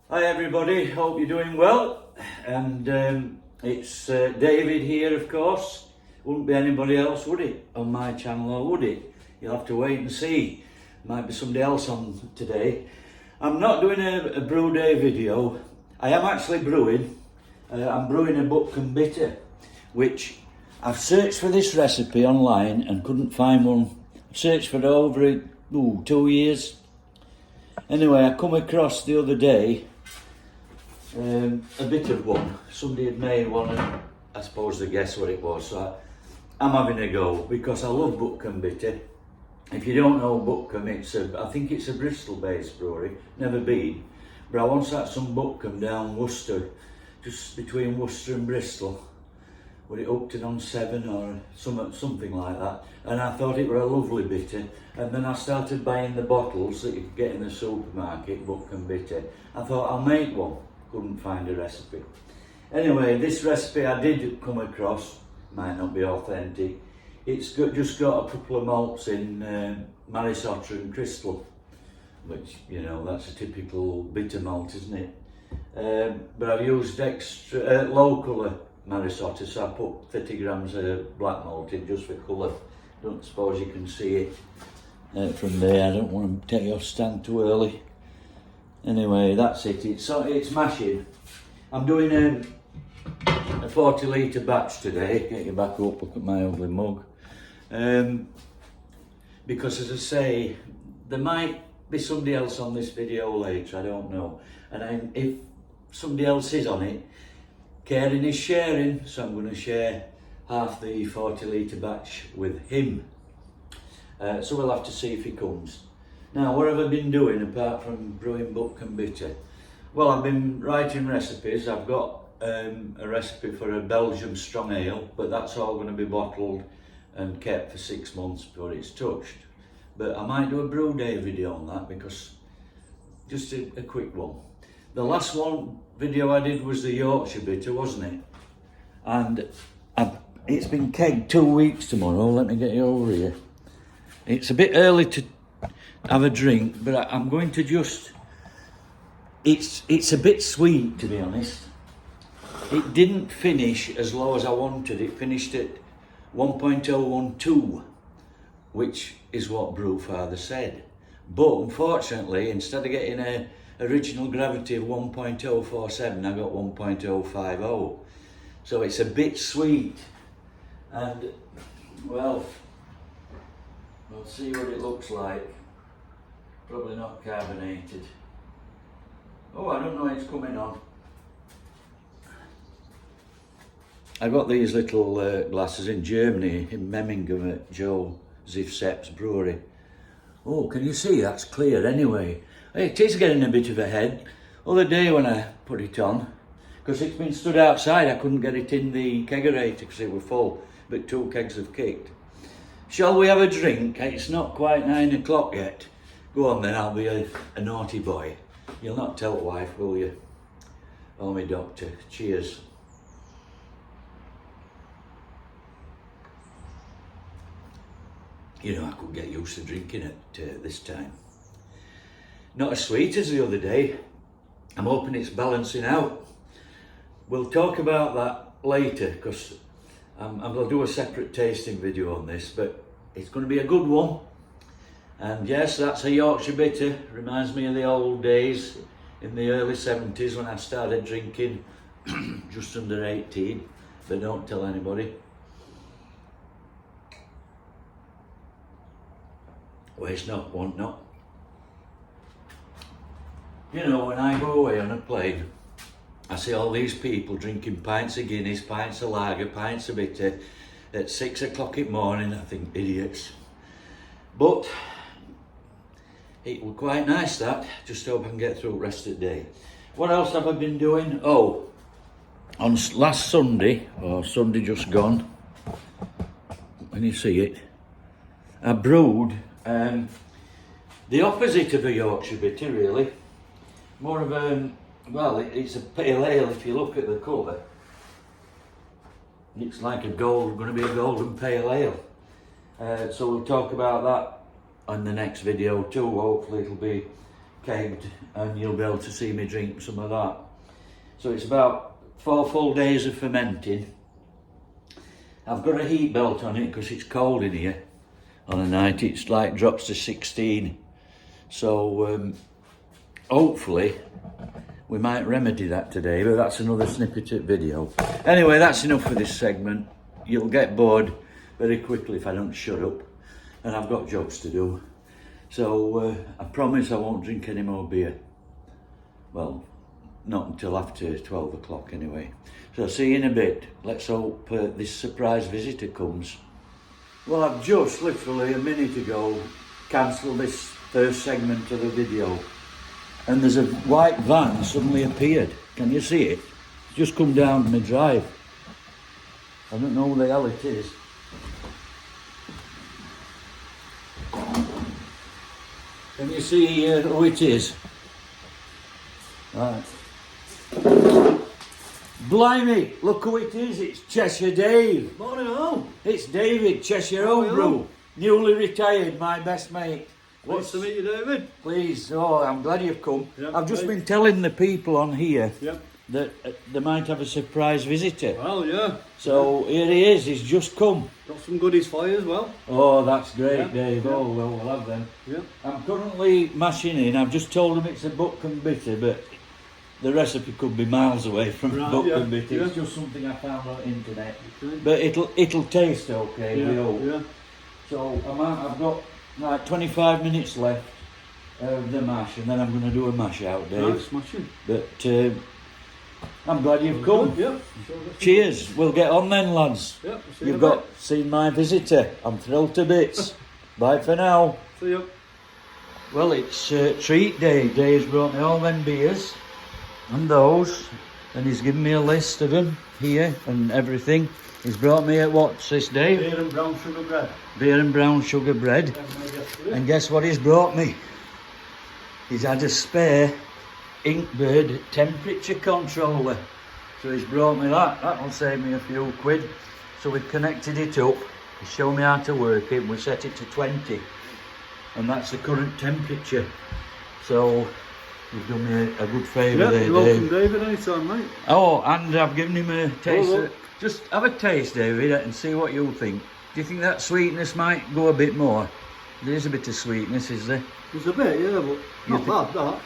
Hi everybody, hope you're doing well. And it's David here, of course. Wouldn't be anybody else, would it, on my channel, or would it? You'll have to wait and see. Might be somebody else on today. I'm not doing a brew day video. I am actually brewing. I'm brewing a Butcombe Bitter, which I've searched for this recipe online and couldn't find one. I've searched for it over 2 years. Anyway, I come across the other day a bitter one. Somebody had made one and I suppose they guessed what it was, so I'm having a go because I love Butcombe Bitter. If you don't know Butcombe, I think it's a Bristol based brewery, never been, but I once had some Butcombe down Worcester, just between Worcester and Bristol. Was it Upton-on-Severn or something like that, and I thought it were a lovely bitter, and then I started buying the bottles that you could get in the supermarket, Butcombe Bitter. I thought I'll make one, couldn't find a recipe. Anyway, this recipe I did come across, might not be authentic. It's just got a couple of malts in Maris-Otter and Crystal, which, you know, that's a typical bitter malt, isn't it? But I've used extra local Maris-Otter, so I put 30 grams of black malt in just for colour. Don't suppose you can see it from there. I don't want to take your stand too early. Anyway, that's it. It's mashing. I'm doing a 40 litre batch today. Get you back up, look at my ugly mug. Because as I say, there might be somebody else on this video later, I don't know. And if somebody else is on it, caring is sharing, so I'm going to share half the 40 litre batch with him. So we'll have to see if he comes. Now, what have I been doing apart from brewing Butcombe Bitter? Well, I've been writing recipes. I've got a recipe for a Belgian strong ale, but that's all going to be bottled and kept for 6 months before it's touched. But I might do a brew day video on that, because just a quick one. The last video I did was the Yorkshire Bitter, wasn't it? And it's been kegged 2 weeks tomorrow. Let me get you over here. It's a bit early to have a drink, but I'm going to just... It's a bit sweet, to be honest. It didn't finish as low as I wanted. It finished at 1.012, which is what Brewfather said. But unfortunately, instead of getting a original gravity of 1.047, I got 1.050. So it's a bit sweet. And, well, we'll see what it looks like. Probably not carbonated. Oh, I don't know it's coming on. I got these little glasses in Germany, in Memmingen at Joe Zifsepp's brewery. Oh, can you see? That's clear anyway. It is getting a bit of a head. Other day when I put it on, because it's been stood outside, I couldn't get it in the kegerator because it was full, but 2 kegs have kicked. Shall we have a drink? It's not quite 9 o'clock yet. Go on then, I'll be a naughty boy. You'll not tell wife, will you? Oh, my doctor. Cheers. You know, I could get used to drinking it this time. Not as sweet as the other day. I'm hoping it's balancing out. We'll talk about that later, because I'll do a separate tasting video on this, but it's going to be a good one. And yes, that's a Yorkshire Bitter. Reminds me of the old days in the early 70s when I started drinking, just under 18, but don't tell anybody. Well, it's not one, not. You know, when I go away on a plane, I see all these people drinking pints of Guinness, pints of lager, pints of bitter at 6 o'clock in the morning. I think, idiots. But it was quite nice, that. Just hope I can get through the rest of the day. What else have I been doing? Oh, on last Sunday, or Sunday just gone, when you see it, I brewed the opposite of a Yorkshire Bitter, really. More of a, well, it's a pale ale if you look at the colour. It's like going to be a golden pale ale. So we'll talk about that on the next video too. Hopefully it'll be kegged, and you'll be able to see me drink some of that. So it's about 4 full days of fermenting. I've got a heat belt on it because it's cold in here on a night. It's like drops to 16. So hopefully we might remedy that today, but that's another snippet of video. Anyway, that's enough for this segment. You'll get bored very quickly if I don't shut up, and I've got jobs to do. So I promise I won't drink any more beer. Well, not until after 12 o'clock anyway. So see you in a bit. Let's hope this surprise visitor comes. Well, I've just literally a minute ago cancelled this first segment of the video, and there's a white van suddenly appeared. Can you see it? It's just come down my drive. I don't know who the hell it is. Can you see who it is? Right. Blimey, look who it is. It's Cheshire Dave. Morning all. It's David, Cheshire Homebrew, newly retired, my best mate. Nice to meet you, David. Please, oh, I'm glad you've come. Yep, I've just right. been telling the people on here Yep. that they might have a surprise visitor. Well, yeah. So here he is, he's just come. Got some goodies for you as well. Oh, that's great, Yeah, Dave. yeah. Oh, well, we'll have them. Yeah. I'm currently mashing in. I've just told them it's a Butcombe Bitter, but the recipe could be miles away from Right, Butcombe yeah, Bitter. yeah. It's just something I found on the internet. Okay. But it'll taste okay, we Yeah. hope. Yeah. So I've got like 25 minutes left of the mash, and then I'm going to do a mash out, Dave. Nice, smashing. But I'm glad you've come. Yeah. Cheers. We'll get on then, lads. Yeah. See you You've in a got seen my visitor. I'm thrilled to bits. Bye for now. bit. See you. Well, it's treat day. Dave's brought me all them beers and those, and he's given me a list of them here and everything. He's brought me what's this, Dave? Beer and brown sugar bread. Beer and brown sugar bread. And guess what he's brought me? He's had a spare Inkbird temperature controller. So he's brought me that. That'll save me a few quid. So we've connected it up. He's shown me how to work it. We set it to 20. And that's the current temperature. So you've done me a good favour Yeah, there, you're welcome, Dave. David, anytime, mate. Oh, and I've given him a taste. look. Just have a taste, David, and see what you think. Do you think that sweetness might go a bit more? There is a bit of sweetness, is there? There's a bit, yeah, but not bad, that.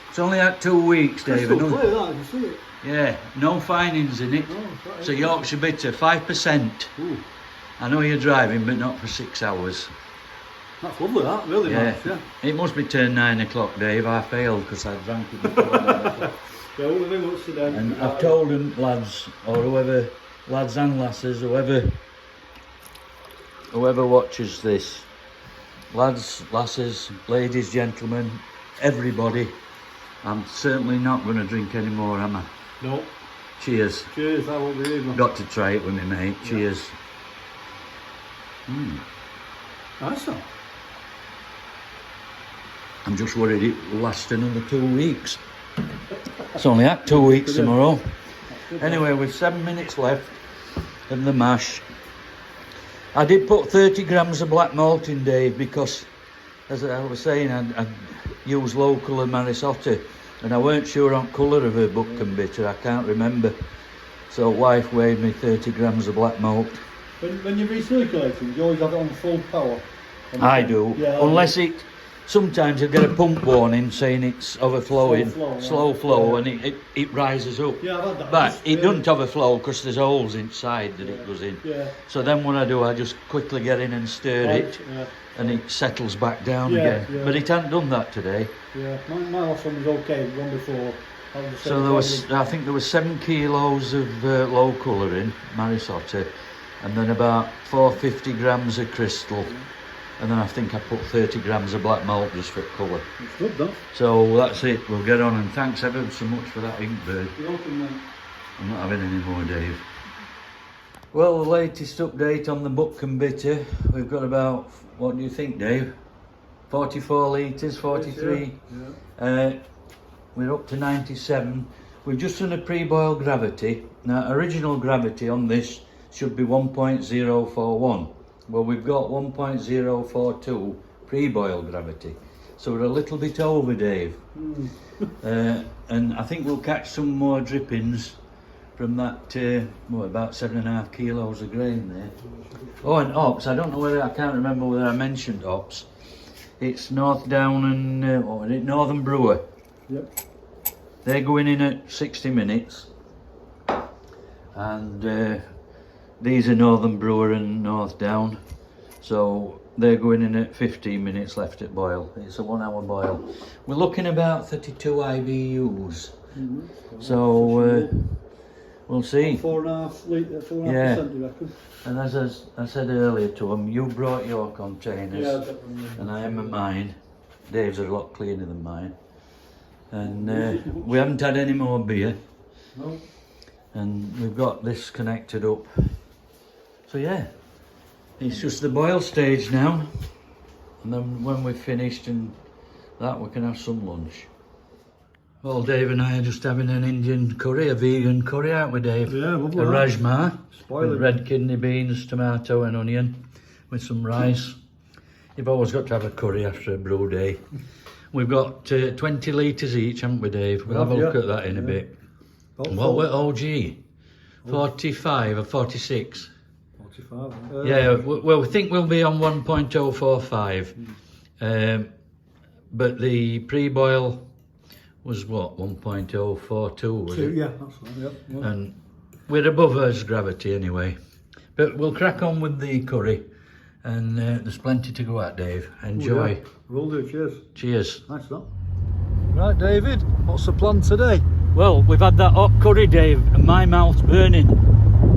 It's only had 2 weeks, David. Crystal clear, that, you see it. Yeah, no finings in it. No, it's right, It's a Yorkshire Bitter, 5%. Ooh, I know you're driving, but not for 6 hours. that's lovely, that, really Yeah. nice, yeah. It must be turned 9 o'clock, Dave. I failed because I drank it before 9 o'clock. Yeah, won't be much today. And I've told them, lads, or whoever, lads and lasses, whoever watches this, lads, lasses, ladies, gentlemen, everybody, I'm certainly not going to drink any more, am I? No. Cheers. Cheers, I won't be either. Got to try it with me, mate. Cheers. Nice, though. I'm just worried it will last another 2 weeks. It's only at 2 weeks tomorrow. Anyway, with 7 minutes left of the mash, I did put 30 grams of black malt in, Dave, because, as I was saying, I use local and Marisotta, and I weren't sure on colour of her Butcombe Bitter. I can't remember. So wife weighed me 30 grams of black malt. When you're recirculating, you always have it on full power. I do, Yeah, unless it. Sometimes you get a pump warning saying it's overflowing, slow flow, yeah. and it rises up. Yeah, I've had that. But it doesn't overflow because there's holes inside that it goes in. Yeah. So then what I do, I just quickly get in and stir it, Yeah. and it settles back down Yeah, again. yeah. But it hadn't done that today. Yeah. My last one was okay, the one before. So there was, I think there was 7 kilos of low colour in Marisotta, and then about 450 grams of crystal. And then I think I put 30 grams of black malt just for colour. It's good, though. So that's it, we'll get on, and thanks ever so much for that Inkbird. You're welcome, mate. I'm not having any more, Dave. Well, the latest update on the Butcombe Bitter, we've got about, what do you think, Dave? 44 litres, 43. Yeah. We're up to 97. We've just done a pre-boil gravity. Now, original gravity on this should be 1.041. Well, we've got 1.042 pre-boil gravity. So we're a little bit over, Dave. And I think we'll catch some more drippings from that, about 7.5 kilos of grain there. Oh, and hops, I can't remember whether I mentioned hops. It's North Down and Northern Brewer. Yep. They're going in at 60 minutes. And these are Northern Brewer and North Down. So they're going in at 15 minutes left at boil. It's a 1 hour boil. We're looking about 32 IBUs. So we'll see. 4.5 litre, 4.5%, you reckon? And as I said earlier to him, you brought your containers, and I am mine. Dave's a lot cleaner than mine. And we haven't had any more beer. No. And we've got this connected up. So yeah, it's just the boil stage now. And then when we've finished and that, we can have some lunch. Well, Dave and I are just having an Indian curry, a vegan curry, aren't we, Dave? Yeah, lovely. A rajma Spoiling. with red kidney beans, tomato and onion with some rice. You've always got to have a curry after a brew day. We've got 20 litres each, haven't we, Dave? We'll have a look at that in a bit. What were OG? 45 or 46? 45. Yeah, well, we think we'll be on 1.045. But the pre-boil was what, 1.042, was it? Yeah, that's right, yep. And we're above Earth's gravity anyway. But we'll crack on with the curry. And there's plenty to go at, Dave. Enjoy. Oh, yeah. Will do, cheers. Cheers. Nice that. Right, David, what's the plan today? Well, we've had that hot curry, Dave, and my mouth's burning.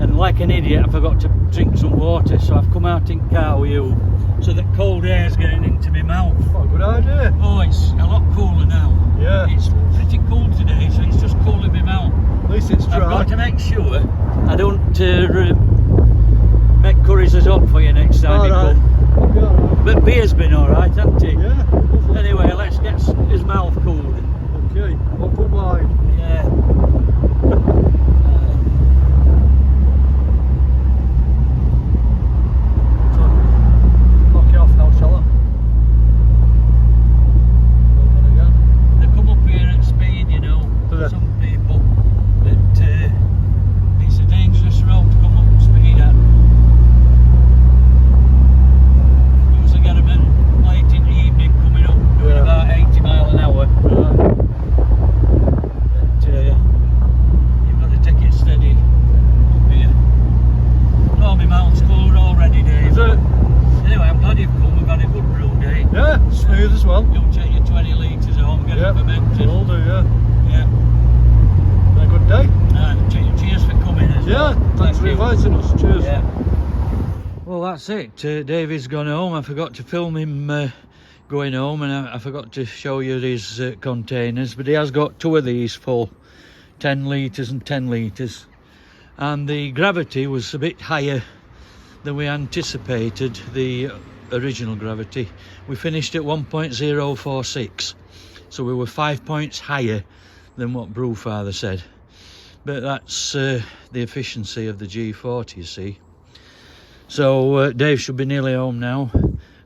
And like an idiot, I forgot to drink some water, so I've come out in car with you, so that cold air's getting into my mouth. What a good idea. Oh, it's a lot cooler now. Yeah. It's pretty cool today, so it's just cooling my mouth. At least it's dry. I've got to make sure I don't make curries as hot for you next time you come. Yeah. But beer's been alright, hasn't it? Yeah. Anyway, let's get his mouth cooled. Okay, what good wine? Yeah. Knock it off now, shall I? They come up here at speed, you know, some people, but it's a dangerous road to come up at speed at. You usually get them at late in the evening coming up, doing about 80 miles an hour. But you've got to take it steady up here. No, my mouth's full already, Dave. Is it? Anyway, I'm glad you've come. We've had a good brew day. Yeah, smooth as well. You'll take your 20 litres home, get it fermented. Will do, yeah. Yeah. Been a good day. Cheers for coming as well. Yeah, thanks for inviting us. Cheers. Yeah. Well, that's it. David's gone home. I forgot to film him going home, and I forgot to show you his containers, but he has got 2 of these full, 10 litres and 10 litres. And the gravity was a bit higher than we anticipated, the original gravity. We finished at 1.046, so we were 5 points higher than what Brewfather said. But that's the efficiency of the G40, you see. So Dave should be nearly home now,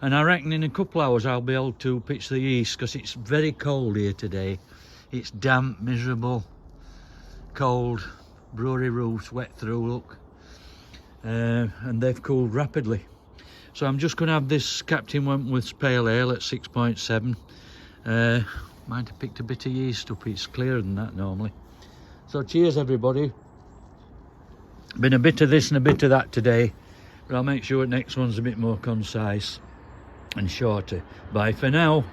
and I reckon in a couple of hours I'll be able to pitch the yeast, because it's very cold here today. It's damp, miserable, cold, brewery roofs wet through, look. And they've cooled rapidly. So I'm just going to have this Captain Wentworth's Pale Ale at 6.7. Might have picked a bit of yeast up, it's clearer than that normally. So cheers everybody. Been a bit of this and a bit of that today, but I'll make sure the next one's a bit more concise and shorter. Bye for now.